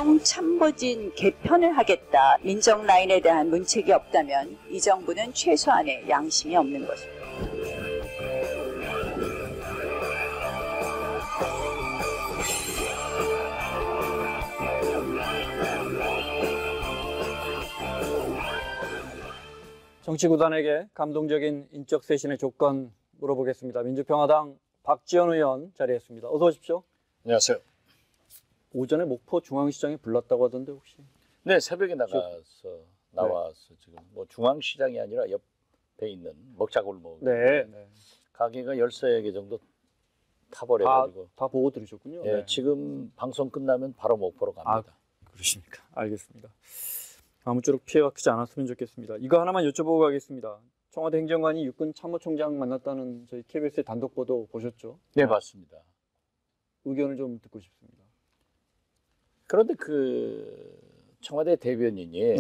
성참모진 개편을 하겠다. 민정 라인에 대한 문책이 없다면 이 정부는 최소한의 양심이 없는 것입니다. 정치구단에게 감동적인 인적 쇄신의 조건 물어보겠습니다. 민주평화당 박지원 의원 자리했습니다. 어서 오십시오. 안녕하세요. 오전에 목포 중앙시장에 불났다고 하던데 혹시? 네, 새벽에 나와서 지금 뭐 중앙시장이 아니라 옆에 있는 먹자골목. 네. 가게가 13개 정도 타버려가지고. 다 보고 들으셨군요. 네, 지금 방송 끝나면 바로 목포로 갑니다. 그러십니까? 알겠습니다. 아무쪼록 피해가 크지 않았으면 좋겠습니다. 이거 하나만 여쭤보고 가겠습니다. 청와대 행정관이 육군 참모총장 만났다는 저희 KBS의 단독 보도 보셨죠? 네, 맞습니다. 의견을 좀 듣고 싶습니다. 그런데 그 청와대 대변인이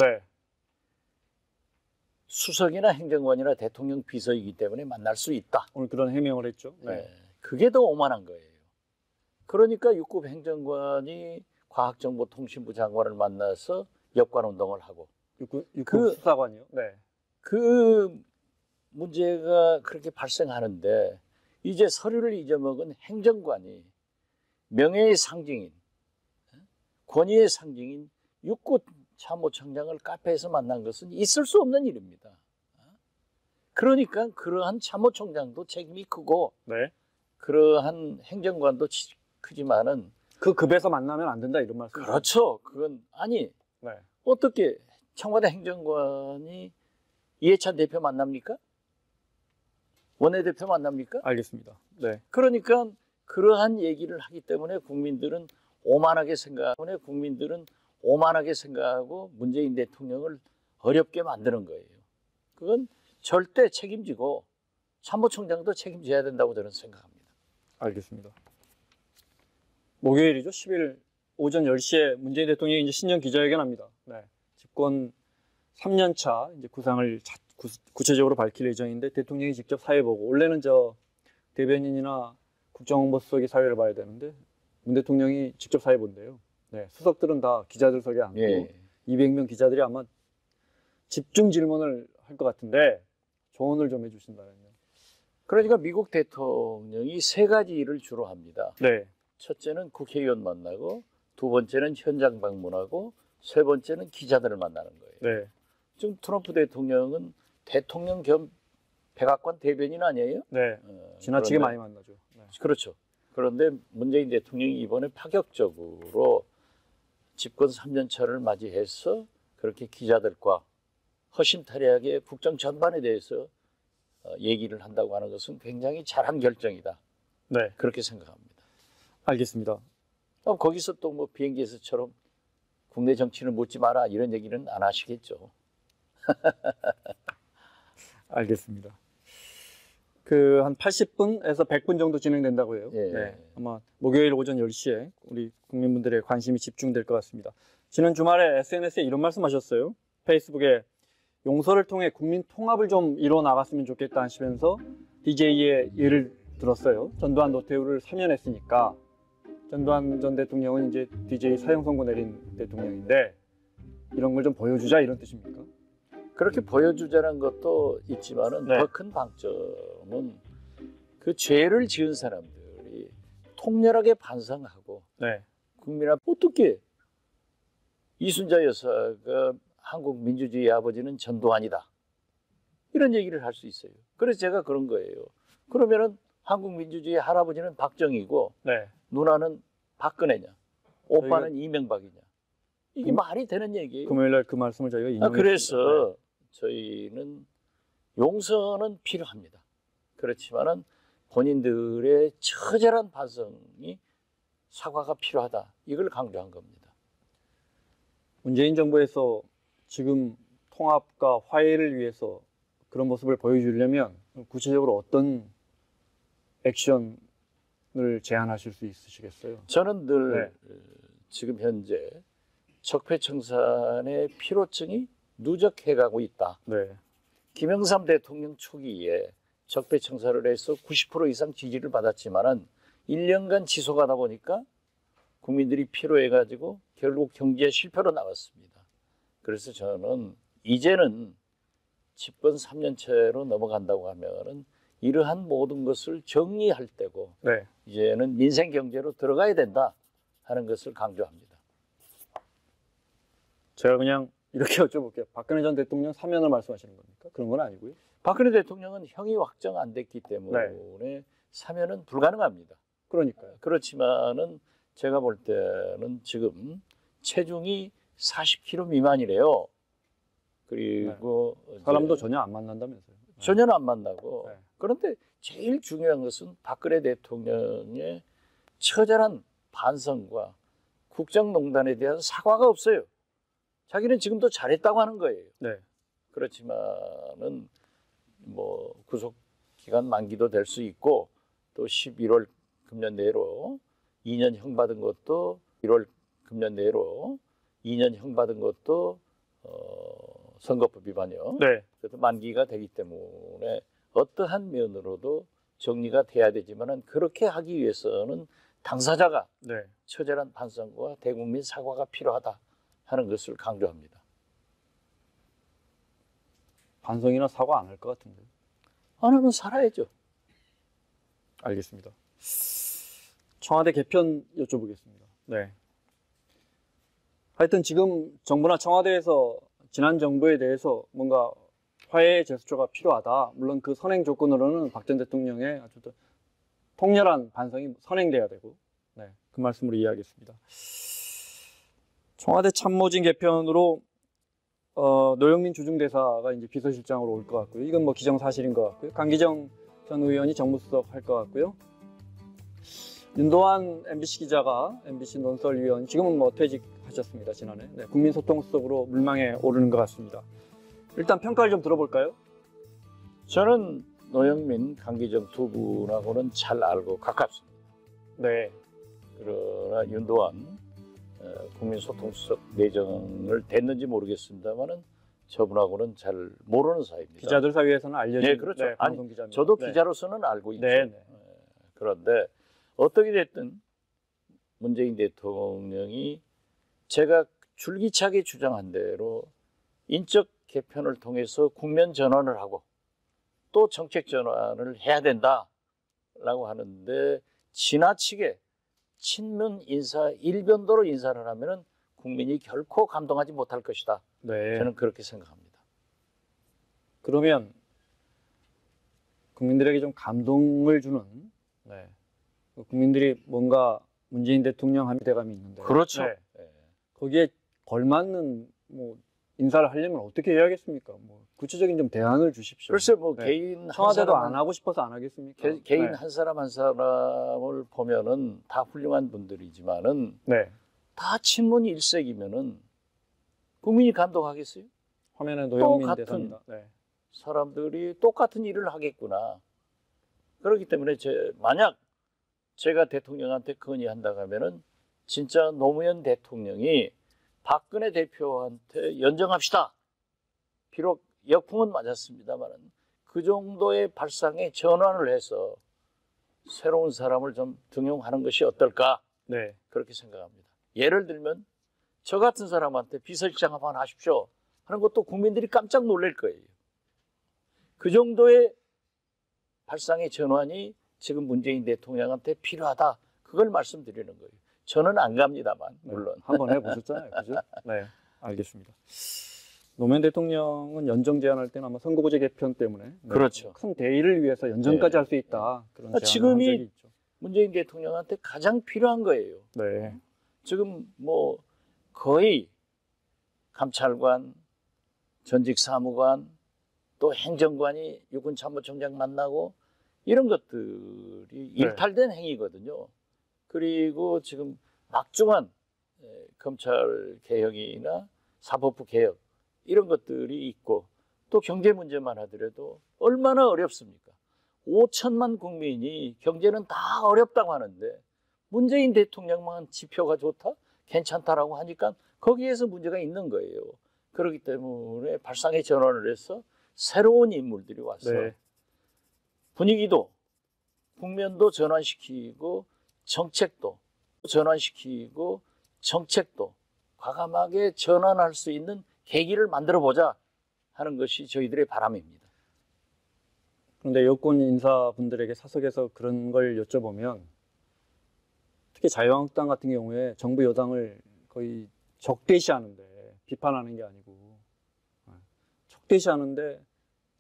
수석이나 행정관이나 대통령 비서이기 때문에 만날 수 있다. 오늘 그런 해명을 했죠. 네. 그게 더 오만한 거예요. 그러니까 6급 행정관이 과학정보통신부 장관을 만나서 역관 운동을 하고 6급 수사관이요? 네. 그 문제가 그렇게 발생하는데 이제 서류를 잊어먹은 행정관이 명예의 상징인 권위의 상징인 육군 참모총장을 카페에서 만난 것은 있을 수 없는 일입니다. 그러니까 그러한 참모총장도 책임이 크고 그러한 행정관도 크지만은 그 급에서 만나면 안 된다 이런 말씀. 그렇죠. 그건 아니 어떻게 청와대 행정관이 이해찬 대표 만납니까? 원내대표 만납니까? 알겠습니다. 네. 그러니까 그러한 얘기를 하기 때문에 국민들은 오만하게 생각하고 문재인 대통령을 어렵게 만드는 거예요. 그건 절대 책임지고 참모총장도 책임져야 된다고 저는 생각합니다. 알겠습니다. 목요일이죠. 10일 오전 10시에 문재인 대통령이 이제 신년 기자회견합니다. 네. 집권 3년 차 이제 구상을 구체적으로 밝힐 예정인데 대통령이 직접 사회 보고 원래는 저 대변인이나 국정홍보수석이 사회를 봐야 되는데 문 대통령이 직접 사회 본대요. 네. 수석들은 다 기자들석에 앉고 200명 기자들이 아마 집중 질문을 할 것 같은데 조언을 좀 해주신다면요. 그러니까 미국 대통령이 3가지 일을 주로 합니다. 첫째는 국회의원 만나고 두 번째는 현장 방문하고 세 번째는 기자들을 만나는 거예요. 지금 트럼프 대통령은 대통령 겸 백악관 대변인 아니에요? 지나치게 많이 만나죠. 그렇죠. 그런데 문재인 대통령이 이번에 파격적으로 집권 3년 차를 맞이해서 그렇게 기자들과 허심탄회하게 국정 전반에 대해서 얘기를 한다고 하는 것은 굉장히 잘한 결정이다. 그렇게 생각합니다. 알겠습니다. 거기서 또 뭐 비행기에서처럼 국내 정치는 묻지 마라 이런 얘기는 안 하시겠죠. 알겠습니다. 그 한 80분에서 100분 정도 진행된다고 해요. 아마 목요일 오전 10시에 우리 국민분들의 관심이 집중될 것 같습니다. 지난 주말에 SNS에 이런 말씀하셨어요. 페이스북에 용서를 통해 국민 통합을 좀 이뤄 나갔으면 좋겠다 하시면서 DJ의 예를 들었어요. 전두환 노태우를 사면했으니까 전두환 전 대통령은 이제 DJ 사형 선고 내린 대통령인데 이런 걸 좀 보여주자 이런 뜻입니까? 그렇게 보여주자는 것도 있지만은 더 큰 방점은 그 죄를 지은 사람들이 통렬하게 반성하고 국민 앞에 어떻게 이순자 여사가 한국 민주주의의 아버지는 전두환이다 이런 얘기를 할 수 있어요. 그래서 제가 그런 거예요. 그러면은 한국 민주주의의 할아버지는 박정희고 누나는 박근혜냐 오빠는 이명박이냐 이게 말이 되는 얘기예요. 금요일날 그 말씀을 저희가 인용했습니다. 그래서 저희는 용서는 필요합니다. 그렇지만은 본인들의 처절한 반성이 사과가 필요하다. 이걸 강조한 겁니다. 문재인 정부에서 지금 통합과 화해를 위해서 그런 모습을 보여주려면 구체적으로 어떤 액션을 제안하실 수 있으시겠어요? 저는 늘 지금 현재 적폐청산의 피로증이 누적해가고 있다. 김영삼 대통령 초기에 적폐청산을 해서 90% 이상 지지를 받았지만은 1년간 지속하다 보니까 국민들이 피로해가지고 결국 경제 실패로 나왔습니다. 그래서 저는 이제는 집권 3년째로 넘어간다고 하면은 이러한 모든 것을 정리할 때고 네. 이제는 민생 경제로 들어가야 된다 하는 것을 강조합니다. 제가 그냥 이렇게 여쭤볼게요. 박근혜 전 대통령 사면을 말씀하시는 겁니까? 그런 건 아니고요. 박근혜 대통령은 형이 확정 안 됐기 때문에 네. 사면은 불가능합니다. 그러니까요. 그렇지만은 제가 볼 때는 지금 체중이 40kg 미만이래요. 그리고 네. 사람도 전혀 안 만난다면서요. 전혀 안 만나고. 네. 그런데 제일 중요한 것은 박근혜 대통령의 처절한 반성과 국정농단에 대한 사과가 없어요. 자기는 지금도 잘했다고 하는 거예요. 네. 그렇지만은 뭐 구속 기간 만기도 될 수 있고 또 11월 금년 내로 2년형 받은 것도 1월 금년 내로 2년형 받은 것도 선거법 위반이요. 네. 그래서 만기가 되기 때문에 어떠한 면으로도 정리가 돼야 되지만은 그렇게 하기 위해서는 당사자가 네. 처절한 반성과 대국민 사과가 필요하다 하는 것을 강조합니다. 반성이나 사과 안 할 것 같은데. 안 하면 살아야죠. 알겠습니다. 청와대 개편 여쭤보겠습니다. 네. 하여튼 지금 정부나 청와대에서 지난 정부에 대해서 뭔가 화해의 제스처가 필요하다. 물론 그 선행 조건으로는 박 전 대통령의 아주 통렬한 반성이 선행돼야 되고, 네, 그 말씀으로 이해하겠습니다. 청와대 참모진 개편으로 노영민 주중대사가 이제 비서실장으로 올 것 같고요. 이건 뭐 기정사실인 것 같고요. 강기정 전 의원이 정무수석 할 것 같고요. 윤도한 MBC 기자가 MBC 논설위원, 지금은 뭐 퇴직하셨습니다. 지난해. 네, 국민소통수석으로 물망에 오르는 것 같습니다. 일단 평가를 좀 들어볼까요? 저는 노영민, 강기정 두 분하고는 잘 알고 가깝습니다. 네. 그러나 윤도한 국민소통수석 내정을 됐는지 모르겠습니다만은 저분하고는 잘 모르는 사이입니다. 기자들 사이에서는 알려진. 네, 그렇죠. 네, 아니, 기자입니다. 저도 네. 기자로서는 알고 있죠. 네, 네. 그런데 어떻게 됐든 문재인 대통령이 제가 줄기차게 주장한 대로 인적 개편을 통해서 국면 전환을 하고 또 정책 전환을 해야 된다라고 하는데 지나치게 친문 인사 일변도로 인사를 하면은 국민이 결코 감동하지 못할 것이다. 네. 저는 그렇게 생각합니다. 그러면 국민들에게 좀 감동을 주는, 네, 국민들이 뭔가 문재인 대통령 한 대감이 있는데, 그렇죠. 네. 거기에 걸맞는 뭐 인사를 하려면 어떻게 해야겠습니까? 뭐 구체적인 좀 대안을 주십시오. 글쎄 뭐 네. 개인 청와대도 안 하고 싶어서 안 하겠습니까? 개인 네. 한 사람 한 사람을 보면은 다 훌륭한 분들이지만은 네. 다 친문 일색이면은 국민이 감동하겠어요? 화면에 노영민 똑같은 대사입니다. 네. 사람들이 똑같은 일을 하겠구나. 그렇기 때문에 만약 제가 대통령한테 건의한다고 하면은 진짜 노무현 대통령이 박근혜 대표한테 연정합시다. 비록 역풍은 맞았습니다만 그 정도의 발상에 전환을 해서 새로운 사람을 좀 등용하는 것이 어떨까? 네. 그렇게 생각합니다. 예를 들면 저 같은 사람한테 비서실장 한번 하십시오 하는 것도 국민들이 깜짝 놀랄 거예요. 그 정도의 발상의 전환이 지금 문재인 대통령한테 필요하다. 그걸 말씀드리는 거예요. 저는 안 갑니다만 물론. 네, 한번 해보셨잖아요. 그죠? 네, 알겠습니다. 노무현 대통령은 연정 제안할 때는 아마 선거구제 개편 때문에, 네, 그렇죠. 큰 대의를 위해서 연정까지 할 수 있다. 그런 제안을 지금이 한 적이 있죠. 문재인 대통령한테 가장 필요한 거예요. 네. 지금 뭐 거의 감찰관, 전직 사무관, 또 행정관이 육군참모총장 만나고 이런 것들이 일탈된 행위거든요. 그리고 지금 막중한 검찰 개혁이나 사법부 개혁 이런 것들이 있고 또 경제 문제만 하더라도 얼마나 어렵습니까? 5천만 국민이 경제는 다 어렵다고 하는데 문재인 대통령만 지표가 좋다? 괜찮다라고 하니까 거기에서 문제가 있는 거예요. 그렇기 때문에 발상의 전환을 해서 새로운 인물들이 와서 네. 분위기도 국면도 전환시키고 정책도 전환시키고 정책도 과감하게 전환할 수 있는 계기를 만들어보자 하는 것이 저희들의 바람입니다. 그런데 여권 인사분들에게 사석에서 그런 걸 여쭤보면 특히 자유한국당 같은 경우에 정부 여당을 거의 적대시하는데, 비판하는 게 아니고 적대시하는데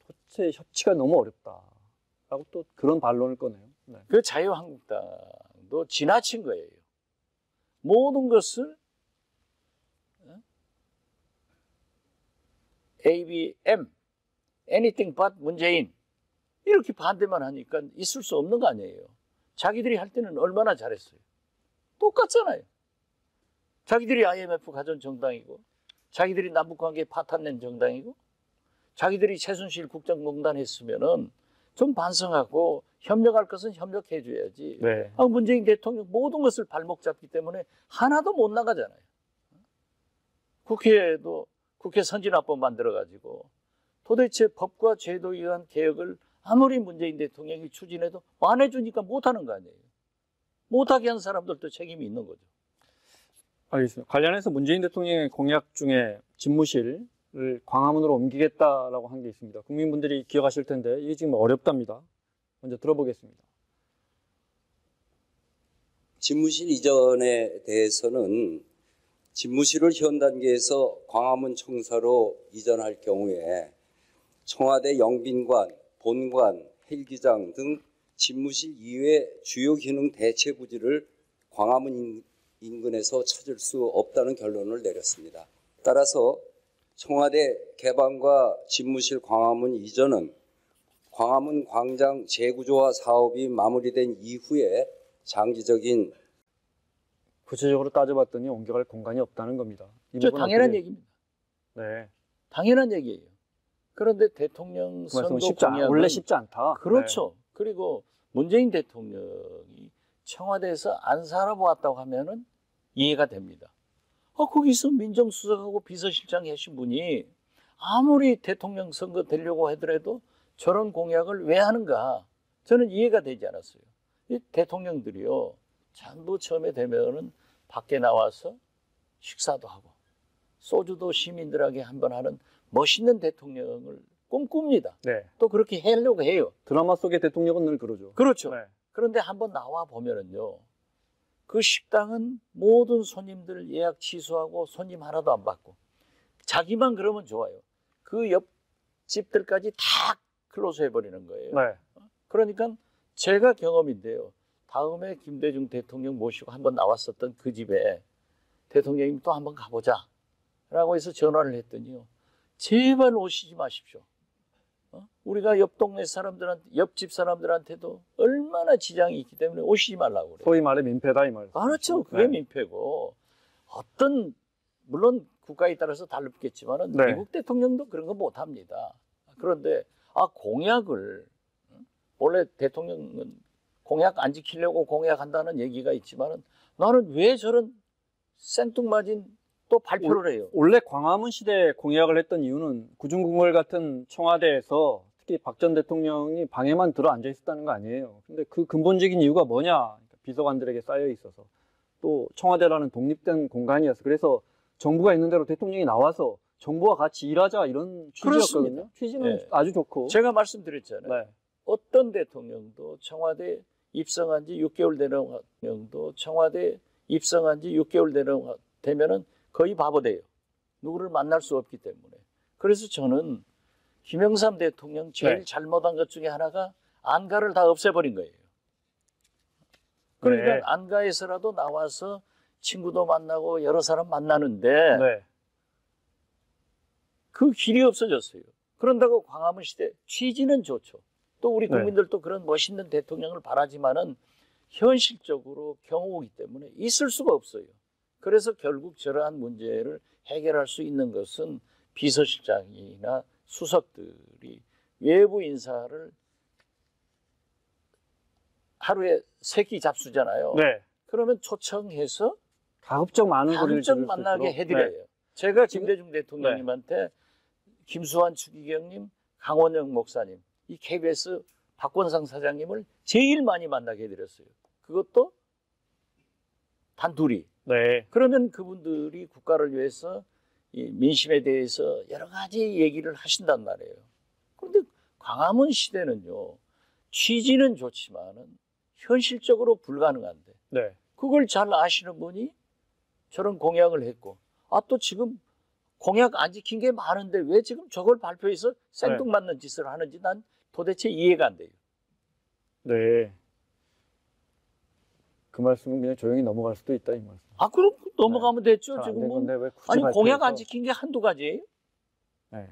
도대체 협치가 너무 어렵다라고 또 그런 반론을 꺼내요. 네. 그 자유한국당도 지나친 거예요. 모든 것을 ABM, anything but 문재인 이렇게 반대만 하니까 있을 수 없는 거 아니에요. 자기들이 할 때는 얼마나 잘했어요. 똑같잖아요. 자기들이 IMF 가전 정당이고, 자기들이 남북관계 파탄낸 정당이고, 자기들이 최순실 국정농단 했으면은 좀 반성하고 협력할 것은 협력해 줘야지. 네. 문재인 대통령 모든 것을 발목 잡기 때문에 하나도 못 나가잖아요. 국회에도 국회 선진화법 만들어가지고 도대체 법과 제도에 의한 개혁을 아무리 문재인 대통령이 추진해도 안 해주니까 못하는 거 아니에요. 못하게 한 사람들도 책임이 있는 거죠. 알겠습니다. 관련해서 문재인 대통령의 공약 중에 집무실을 광화문으로 옮기겠다라고 한 게 있습니다. 국민분들이 기억하실 텐데 이게 지금 어렵답니다. 먼저 들어보겠습니다. 집무실 이전에 대해서는 집무실을 현 단계에서 광화문 청사로 이전할 경우에 청와대 영빈관, 본관, 헬기장 등 집무실 이외 주요 기능 대체 부지를 광화문 인근에서 찾을 수 없다는 결론을 내렸습니다. 따라서 청와대 개방과 집무실 광화문 이전은 광화문 광장 재구조화 사업이 마무리된 이후에 장기적인 구체적으로 따져봤더니 옮겨갈 공간이 없다는 겁니다. 저 당연한 얘기입니다. 네, 당연한 얘기예요. 그런데 대통령 선거 공약은 원래 쉽지 않다. 그렇죠. 네. 그리고 문재인 대통령이 청와대에서 안 살아보았다고 하면은 이해가 됩니다. 거기서 민정수석하고 비서실장 하신 분이 아무리 대통령 선거 되려고 하더라도 저런 공약을 왜 하는가? 저는 이해가 되지 않았어요. 이 대통령들이요, 전부 처음에 되면은 밖에 나와서 식사도 하고 소주도 시민들에게 한번 하는 멋있는 대통령을 꿈꿉니다. 네. 또 그렇게 하려고 해요. 드라마 속의 대통령은 늘 그러죠. 그렇죠. 네. 그런데 한번 나와 보면은요, 그 식당은 모든 손님들 예약 취소하고 손님 하나도 안 받고 자기만 그러면 좋아요. 그 옆집들까지 다 클로즈 해버리는 거예요. 네. 그러니까 제가 경험인데요, 다음에 김대중 대통령 모시고 한번 나왔었던 그 집에 대통령님 또 한번 가보자 라고 해서 전화를 했더니요, 제발 오시지 마십시오. 우리가 옆 동네 사람들한테, 옆집 사람들한테도 얼마나 지장이 있기 때문에 오시지 말라고 그래요. 소위 말해 민폐다 이 말. 그렇죠. 그게 네. 민폐고, 어떤 물론 국가에 따라서 다르겠지만은 네. 미국 대통령도 그런 거 못합니다. 그런데 공약을, 원래 대통령은 공약 안 지키려고 공약한다는 얘기가 있지만은 나는 왜 저런 생뚱맞은 또 발표를 해요. 원래 광화문 시대에 공약을 했던 이유는 구중궁궐 같은 청와대에서 특히 박 전 대통령이 방에만 들어 앉아 있었다는 거 아니에요. 근데 그 근본적인 이유가 뭐냐? 그러니까 비서관들에게 쌓여 있어서, 또 청와대라는 독립된 공간이어서, 그래서 정부가 있는 대로 대통령이 나와서 정부와 같이 일하자 이런 취지였거든요. 취지는 네. 아주 좋고. 제가 말씀드렸잖아요. 네. 어떤 대통령도 청와대 입성한 지 6개월 되는 대통령도 청와대 입성한 지 6개월 되면은 거의 바보 돼요. 누구를 만날 수 없기 때문에. 그래서 저는 김영삼 대통령 제일 네. 잘못한 것 중에 하나가 안가를 다 없애버린 거예요. 그러니까 네. 안가에서라도 나와서 친구도 만나고 여러 사람 만나는데 네. 그 길이 없어졌어요. 그런다고 광화문 시대 취지는 좋죠. 또 우리 네. 국민들도 그런 멋있는 대통령을 바라지만은 현실적으로 경우이기 때문에 있을 수가 없어요. 그래서 결국 저러한 문제를 해결할 수 있는 것은 비서실장이나 수석들이 외부 인사를 하루에 3끼 잡수잖아요. 네. 그러면 초청해서 가급적 많은 소리를 가급적 들을 수 만나게 있도록. 해드려요. 네. 제가 김대중 대통령님한테 김수환 추기경님, 강원영 목사님, 이 KBS 박권상 사장님을 제일 많이 만나게 해드렸어요. 그것도 단둘이. 네. 그러면 그분들이 국가를 위해서 이 민심에 대해서 여러 가지 얘기를 하신단 말이에요. 그런데 광화문 시대는요, 취지는 좋지만은 현실적으로 불가능한데, 네. 그걸 잘 아시는 분이 저런 공약을 했고, 아, 또 지금 공약 안 지킨 게 많은데 왜 지금 저걸 발표해서 생뚱맞는 짓을 하는지 난 도대체 이해가 안 돼요. 네. 그 말씀은 그냥 조용히 넘어갈 수도 있다, 이 말씀. 아, 그럼 넘어가면 됐죠. 지금은. 아니, 공약 안 지킨 게 한두 가지예요? 네.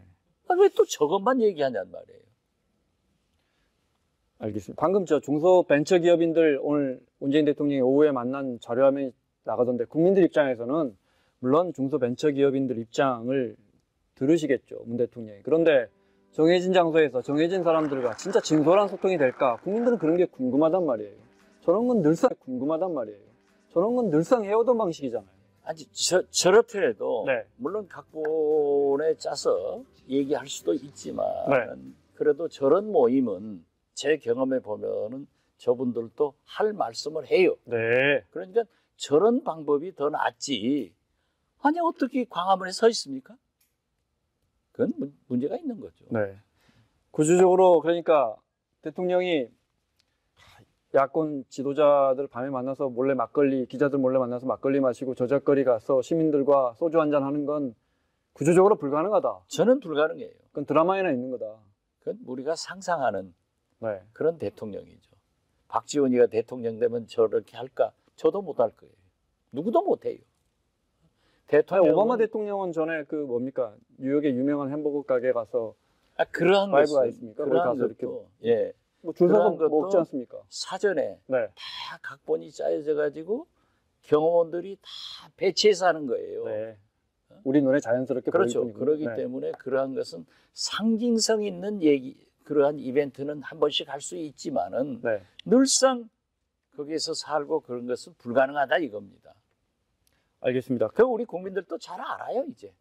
아, 왜 또 저것만 얘기하냔 말이에요. 알겠습니다. 방금 저 중소벤처기업인들 오늘 문재인 대통령이 오후에 만난 자료화면이 나가던데, 국민들 입장에서는 물론 중소벤처기업인들 입장을 들으시겠죠, 문 대통령이. 그런데 정해진 장소에서 정해진 사람들과 진짜 진솔한 소통이 될까? 국민들은 그런 게 궁금하단 말이에요. 저런 건 늘상 궁금하단 말이에요. 저런 건 늘상 해오던 방식이잖아요. 아니, 저렇더라도 네. 물론 각본에 짜서 얘기할 수도 있지만 네. 그래도 저런 모임은 제 경험에 보면은 저분들도 할 말씀을 해요. 네. 그러니까 저런 방법이 더 낫지. 아니, 어떻게 광화문에 서 있습니까? 그건 문제가 있는 거죠. 네. 구조적으로 그러니까 대통령이 야권 지도자들 밤에 만나서 몰래 막걸리, 기자들 몰래 만나서 막걸리 마시고 저작거리 가서 시민들과 소주 한잔 하는 건 구조적으로 불가능하다. 저는 불가능해요. 그건 드라마에나 있는 거다. 그건 우리가 상상하는 네. 그런 대통령이죠. 박지원이가 대통령 되면 저렇게 할까? 저도 못할 거예요. 누구도 못해요. 대통령 오바마 대통령은 전에 그 뭡니까 뉴욕의 유명한 햄버거 가게 가서 그러한 바이브가 있습니까? 그러한 가서 것도 예. 뭐 줄 서서 먹지 않습니까? 사전에 네. 다 각본이 짜여져 가지고 경호원들이 다 배치해서 하는 거예요. 네. 우리 눈에 자연스럽게 그렇죠. 보일 뿐이군요. 그렇기 네. 때문에 그러한 것은 상징성 있는 얘기, 그러한 이벤트는 한 번씩 할 수 있지만은 네. 늘상 거기에서 살고 그런 것은 불가능하다 이겁니다. 알겠습니다. 그 우리 국민들도 잘 알아요 이제.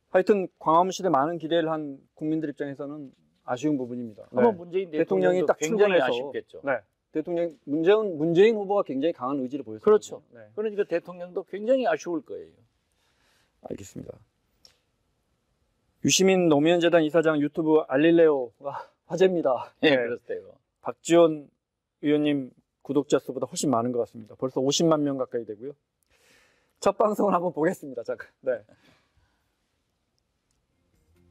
하여튼 광화문 시대 많은 기대를 한 국민들 입장에서는 아쉬운 부분입니다. 아마 네. 문재인 대통령이 딱 굉장히 출근해서 아쉽겠죠. 네. 대통령 문재인 후보가 굉장히 강한 의지를 보였습니다. 그렇죠. 네. 그러니까 대통령도 굉장히 아쉬울 거예요. 알겠습니다. 유시민 노무현재단 이사장 유튜브 알릴레오가 화제입니다. 네, 그렇대요. 박지원 의원님 구독자 수보다 훨씬 많은 것 같습니다. 벌써 50만 명 가까이 되고요. 첫 방송을 한번 보겠습니다. 잠깐. 네.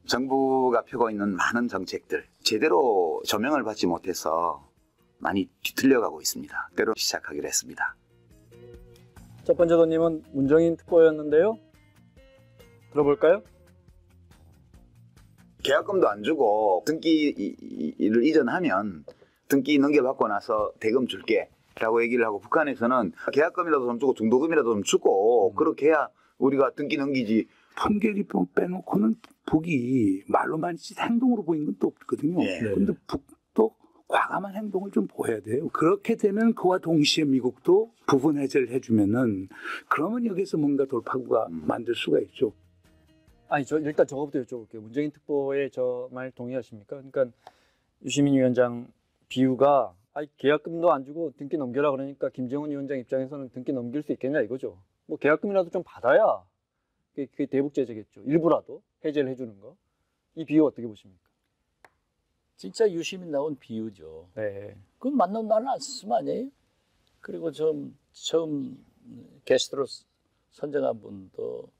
정부가 펴고 있는 많은 정책들 제대로 조명을 받지 못해서 많이 뒤틀려가고 있습니다. 때로 시작하기로 했습니다. 첫 번째 손님은 문정인 특보였는데요. 들어볼까요? 계약금도 안 주고 등기를 이전하면 등기 넘겨받고 나서 대금 줄게 라고 얘기를 하고, 북한에서는 계약금이라도 좀 주고 중도금이라도 좀 주고 그렇게 해야 우리가 등기 넘기지. 판결이 빼놓고는 북이 말로만 있지 행동으로 보이는 건 또 없거든요. 그런데 북도 과감한 행동을 좀 보여야 돼요. 그렇게 되면 그와 동시에 미국도 부분 해제를 해주면은 그러면 여기서 뭔가 돌파구가 만들 수가 있죠. 아니, 일단 저거부터 여쭤볼게요. 문정인 특보에 저 말 동의하십니까? 그러니까 유시민 위원장 비유가 계약금도 안 주고 등기 넘겨라 그러니까 김정은 위원장 입장에서는 등기 넘길 수 있겠냐 이거죠. 뭐 계약금이라도 좀 받아야 그게 대북제재겠죠. 일부라도 해제를 해주는 거. 이 비유 어떻게 보십니까? 진짜 유시민 나온 비유죠. 네. 그건 맞는 말은 안 쓰면 아니에요? 그리고 처음 게스트로 선정한 분도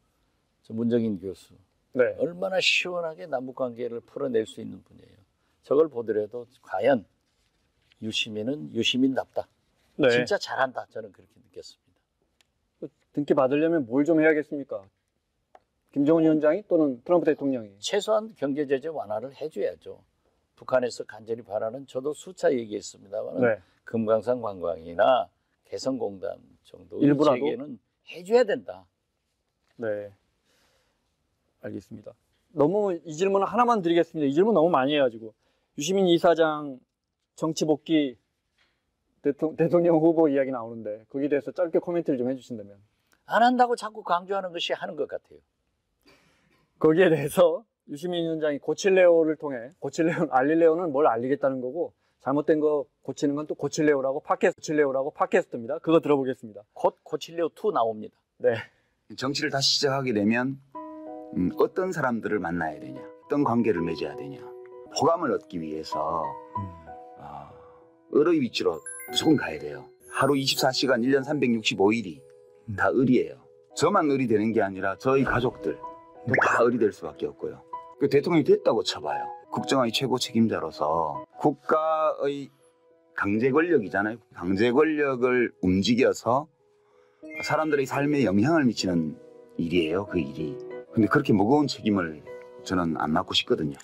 문정인 교수. 네. 얼마나 시원하게 남북관계를 풀어낼 수 있는 분이에요. 저걸 보더라도 과연 유시민은 유시민답다. 네. 진짜 잘한다. 저는 그렇게 느꼈습니다. 등기 받으려면 뭘 좀 해야겠습니까? 김정은 위원장이 또는 트럼프 대통령이? 최소한 경제제재 완화를 해줘야죠. 북한에서 간절히 바라는, 저도 수차 얘기했습니다만 네. 금강산 관광이나 개성공단 정도의 일부라도? 재개는 해줘야 된다. 네. 알겠습니다. 너무 이 질문 하나만 드리겠습니다. 이 질문 너무 많이 해가지고. 유시민 이사장 정치 복귀 대통령 후보 이야기 나오는데 거기에 대해서 짧게 코멘트를 좀 해주신다면. 안 한다고 자꾸 강조하는 것이 하는 것 같아요. 거기에 대해서 유시민 위원장이 고칠레오를 통해, 알릴레오는 뭘 알리겠다는 거고, 잘못된 거 고치는 건 또 고칠레오라고 팟캐스트입니다. 그거 들어보겠습니다. 곧 고칠레오 2 나옵니다. 네. 정치를 다시 시작하게 되면 어떤 사람들을 만나야 되냐, 어떤 관계를 맺어야 되냐, 호감을 얻기 위해서 을의 위치로 무조건 가야 돼요. 하루 24시간 1년 365일이 다 을이에요. 저만 을이 되는 게 아니라 저희 가족들 다 을이 될 수밖에 없고요. 그 대통령이 됐다고 쳐봐요. 국정의 최고 책임자로서 국가의 강제 권력이잖아요. 강제 권력을 움직여서 사람들의 삶에 영향을 미치는 일이에요. 그 일이. 근데 그렇게 무거운 책임을 저는 안 맡고 싶거든요.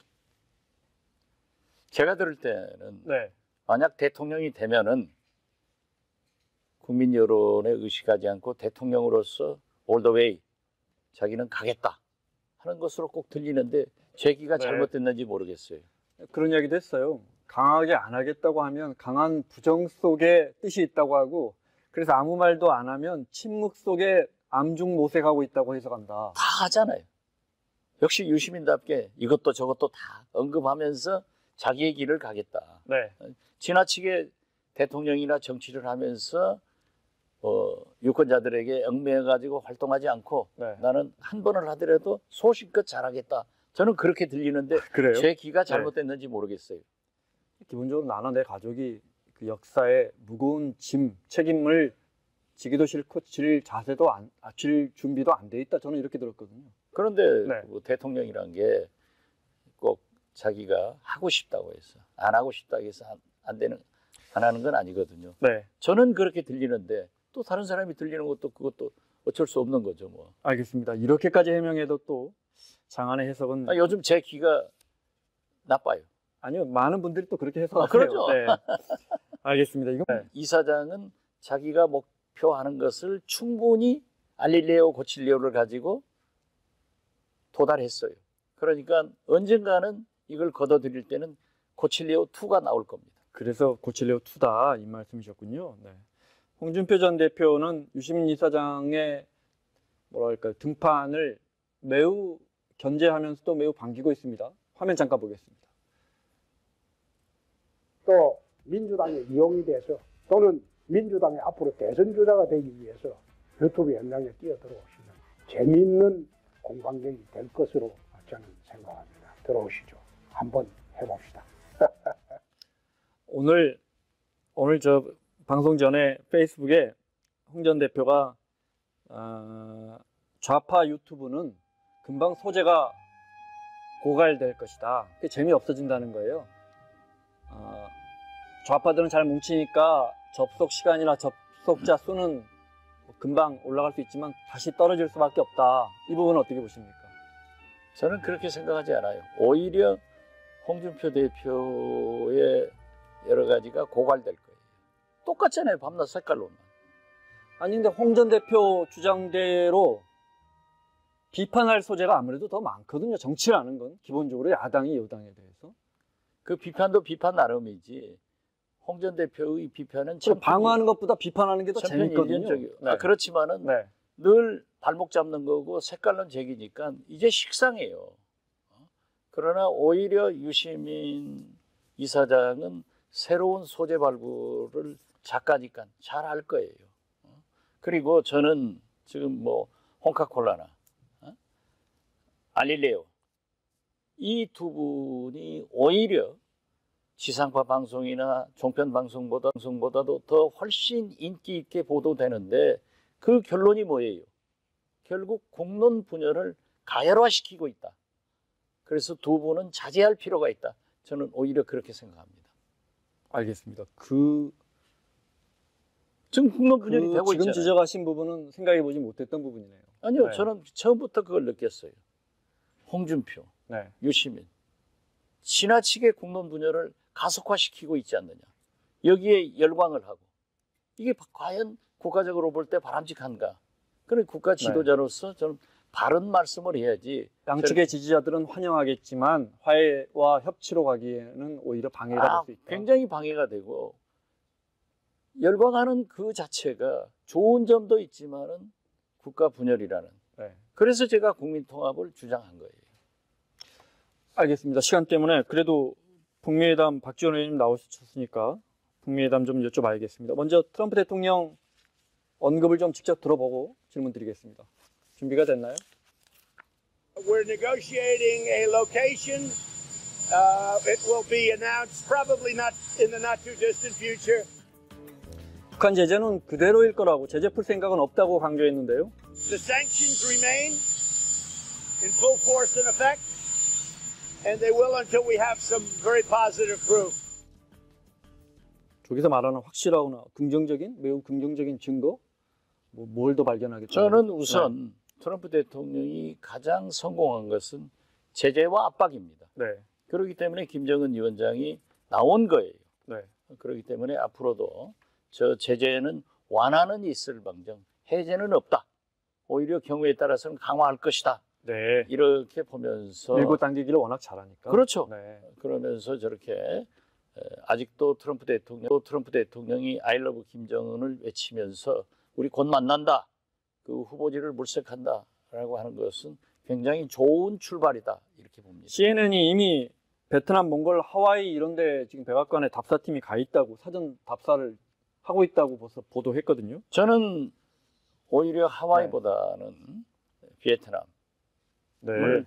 제가 들을 때는 네. 만약 대통령이 되면은 국민 여론에 의식하지 않고 대통령으로서 all the way 자기는 가겠다 하는 것으로 꼭 들리는데 제 귀가 네. 잘못됐는지 모르겠어요. 그런 이야기도 했어요. 강하게 안 하겠다고 하면 강한 부정 속에 뜻이 있다고 하고, 그래서 아무 말도 안 하면 침묵 속에 암중모색하고 있다고 해석한다. 다 하잖아요. 역시 유시민답게 이것도 저것도 다 언급하면서 자기의 길을 가겠다. 네. 지나치게 대통령이나 정치를 하면서 유권자들에게 얽매여가지고 활동하지 않고 네. 나는 한 번을 하더라도 소신껏 잘하겠다. 저는 그렇게 들리는데 그래요? 제 귀가 잘못됐는지 모르겠어요. 기본적으로 나나 내 가족이 그 역사에 무거운 짐, 책임을 지기도 싫고 질 자세도 질 준비도 안 돼 있다. 저는 이렇게 들었거든요. 그런데 네. 뭐 대통령이란 게 꼭 자기가 하고 싶다고 해서 안 하고 싶다고 해서 안 하는 건 아니거든요. 네. 저는 그렇게 들리는데 또 다른 사람이 들리는 것도 그것도 어쩔 수 없는 거죠. 뭐. 알겠습니다. 이렇게까지 해명해도 또 장안의 해석은 요즘 제 귀가 나빠요. 아니요. 많은 분들이 또 그렇게 해석하세요. 그러죠. 네. 알겠습니다. 이거 네. 이사장은 자기가 목표하는 것을 충분히 알릴레오 고칠레오를 가지고 도달했어요. 그러니까 언젠가는 이걸 걷어들일 때는 고칠레오 2가 나올 겁니다. 그래서 고칠레오 2다 이 말씀이셨군요. 네. 홍준표 전 대표는 유시민 이사장의 뭐랄까 등판을 매우 견제하면서도 매우 반기고 있습니다. 화면 잠깐 보겠습니다. 또 민주당에 이용이 돼서 또는 민주당의 앞으로 대선 주자가 되기 위해서 유튜브 현장에 뛰어들어오시면 재미있는 공방전이 될 것으로 저는 생각합니다. 들어오시죠. 한번 해봅시다. 오늘 저 방송 전에 페이스북에 홍 전 대표가 좌파 유튜브는 금방 소재가 고갈될 것이다. 그게 재미없어진다는 거예요. 좌파들은 잘 뭉치니까 접속 시간이나 접속자 수는 금방 올라갈 수 있지만 다시 떨어질 수밖에 없다. 이 부분은 어떻게 보십니까? 저는 그렇게 생각하지 않아요. 오히려 홍준표 대표의 여러 가지가 고갈될 거예요. 똑같잖아요. 밤낮 색깔로는. 아니 근데 홍 전 대표 주장대로 비판할 소재가 아무래도 더 많거든요. 정치라는 건 기본적으로 야당이 여당에 대해서. 그 비판도 비판 나름이지. 홍 전 대표의 비판은 방어하는 것보다 비판하는 게 더 재밌거든요. 네. 그렇지만은 네. 늘 발목 잡는 거고 색깔론 제기니까 이제 식상해요. 그러나 오히려 유시민 이사장은 새로운 소재 발굴을 작가니까 잘 할 거예요. 그리고 저는 지금 뭐 홍카콜라나 알릴레오 이 두 분이 오히려 지상파 방송이나 종편 방송보다도 더 훨씬 인기 있게 보도되는데 그 결론이 뭐예요? 결국 공론 분열을 가열화시키고 있다. 그래서 두 분은 자제할 필요가 있다. 저는 오히려 그렇게 생각합니다. 알겠습니다. 지금 공론 분열이 되고 지금 있잖아요. 지적하신 부분은 생각해보지 못했던 부분이네요. 아니요. 네. 저는 처음부터 그걸 느꼈어요. 홍준표, 네. 유시민 지나치게 공론 분열을 가속화시키고 있지 않느냐. 여기에 열광을 하고 이게 과연 국가적으로 볼 때 바람직한가. 그런 국가 지도자로서 저는 바른 말씀을 해야지. 양측의 지지자들은 환영하겠지만 화해와 협치로 가기에는 오히려 방해가 될 수 있다. 굉장히 방해가 되고 열광하는 그 자체가 좋은 점도 있지만은 국가 분열이라는. 네. 그래서 제가 국민통합을 주장한 거예요. 알겠습니다. 시간 때문에 그래도 북미회담 박지원 의원님 나오셨으니까 북미회담 좀 여쭤봐야겠습니다. 먼저 트럼프 대통령 언급을 좀 직접 들어보고 질문 드리겠습니다. 준비가 됐나요? We're negotiating a location. It will be announced probably not in the not too distant future. 북한 제재는 그대로일 거라고 제재 풀 생각은 없다고 강조했는데요. The sanctions remain in full force and effect, and they will until we have some very positive proof. 저기서 말하는 확실하거나 긍정적인, 매우 긍정적인 증거, 뭘 더 발견하겠다. 저는 우선 트럼프 대통령이 가장 성공한 것은 제재와 압박입니다. 네. 그렇기 때문에 김정은 위원장이 나온 거예요. 네. 그렇기 때문에 앞으로도 저 제재는 완화는 있을망정 해제는 없다. 오히려 경우에 따라서는 강화할 것이다. 네. 이렇게 보면서 밀고 당기기를 워낙 잘하니까. 그렇죠. 네. 그러면서 저렇게 아직도 트럼프 대통령이 I love 김정은을 외치면서 우리 곧 만난다. 그 후보지를 물색한다라고 하는 것은 굉장히 좋은 출발이다. 이렇게 봅니다. CNN이 이미 베트남, 몽골, 하와이 이런 데 지금 백악관에 답사팀이 가 있다고 사전 답사를 하고 있다고 벌써 보도했거든요. 저는 오히려 하와이보다는 베트남을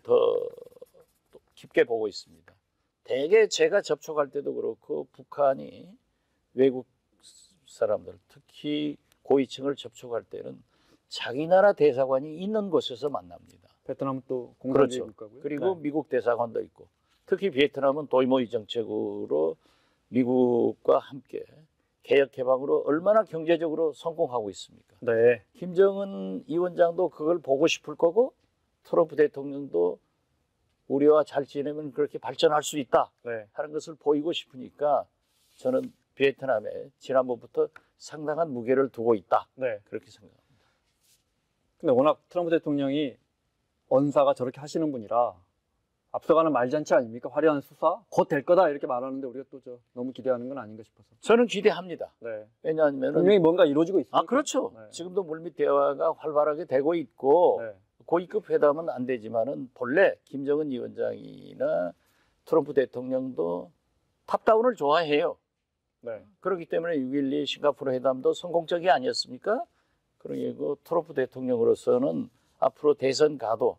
더 깊게 보고 있습니다. 대개 제가 접촉할 때도 그렇고 북한이 외국 사람들 특히 고위층을 접촉할 때는 자기 나라 대사관이 있는 곳에서 만납니다. 베트남은 또 공산주의 그렇죠. 국가고요. 그리고 미국 대사관도 있고 특히 베트남은 도이모이 정책으로 미국과 함께 개혁 개방으로 얼마나 경제적으로 성공하고 있습니까? 네. 김정은 위원장도 그걸 보고 싶을 거고 트럼프 대통령도 우리와 잘 지내면 그렇게 발전할 수 있다 하는 것을 보이고 싶으니까 저는 베트남에 지난번부터 상당한 무게를 두고 있다. 그렇게 생각합니다. 근데 워낙 트럼프 대통령이 언사가 저렇게 하시는 분이라 앞서가는 말잔치 아닙니까? 화려한 수사 곧 될 거다 이렇게 말하는데 우리가 또 너무 기대하는 건 아닌가 싶어서. 저는 기대합니다. 왜냐하면 분명히 뭔가 이루어지고 있습니다. 그렇죠. 지금도 물밑 대화가 활발하게 되고 있고 고위급 회담은 안 되지만은 본래 김정은 위원장이나 트럼프 대통령도 탑다운을 좋아해요. 그렇기 때문에 6.12 싱가포르 회담도 성공적이 아니었습니까? 그러니까 트럼프 대통령으로서는 앞으로 대선 가도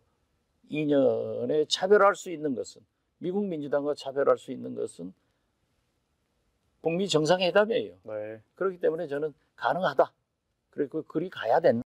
2년에 차별할 수 있는 것은 미국 민주당과 차별할 수 있는 것은 북미 정상회담이에요. 그렇기 때문에 저는 가능하다. 그리고 그리 가야 된다.